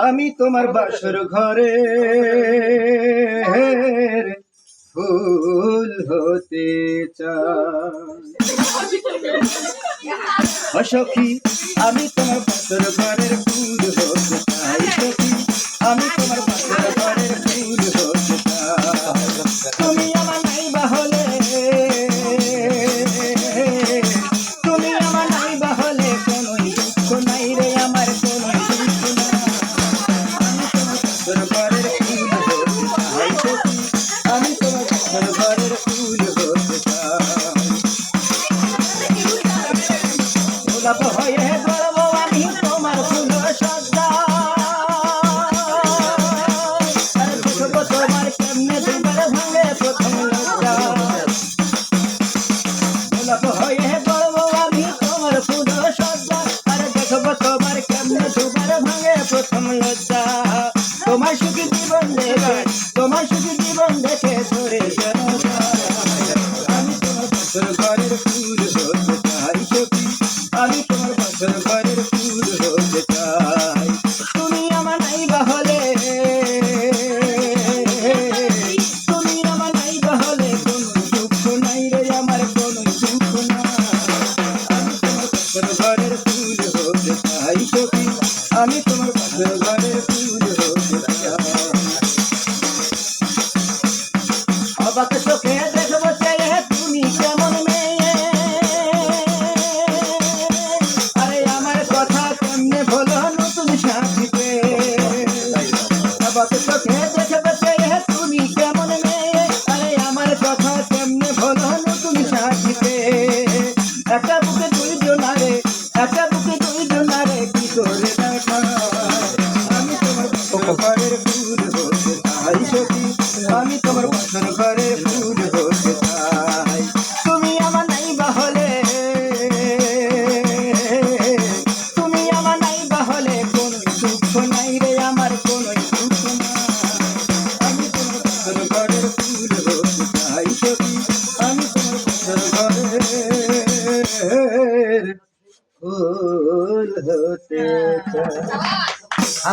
আমি তোমার বাসর ঘরে ফুল হতে চাই সখী, আমি তোমার বাসর ঘরের ফুল হতে চাই সখী, আমি তোমার বাসর ঘরের ফুল হতে চাই। তুমি আমার নাই বাহলে, তুমি আমার নাই বাহলে কোনো দুঃখ নাই রে আমার, কোনো দুঃখ নাই। আমি তোমার বাসর ঘরের ফুল হতে চাই, গোলাপ হয়ে গড়ব আমি তোমার ফুল সজ্জা। আর দেখবো তোমার কেমনে দুবার ভাঙে প্রথম লজ্জা। গোলাপ হয়ে গড়ব আমি তোমার ফুল সজ্জা। আর দেখবো তোমার কেমনে দুবার ভাঙে প্রথম লজ্জা। তোমার সুখী জীবন দেখে, তোমার সুখী জীবন দেখে ধরে যেন আমি তোমার বাসর ঘরের ফুল হতে চাই সখী, আমি তোমার বাসর ঘরের ফুল হতে চাই। তুমি আমার নাই বাহলে, তুমি আমার নাই বাহলে কোনো দুঃখ নাই রে আমার, কোনো দুঃখ নাই। আমি তোমার বাসর ঘরের ফুল হতে চাই সখী, আমি তোমার বাসর ঘরের ফুল হতে চাই। অবাক চোখে দেখবো চেয়ে তুমি কেমন মেয়ে, আরে আমার কথা কেমনে বলো নতুন সাথীতে। অবাক চোখে দেখবো চেয়ে তুমি কেমন মেয়ে, আরে আমার কথা কেমনে বলো নতুন সাথীতে। একটা বুকে দুইজন আরে, একটা বুকে দুইজন আরে কি করে দেখা। আমি তোমার বাসর ঘরের ফুল হতে চাই সখী, আমি তোমার বাসর ঘরের ফুল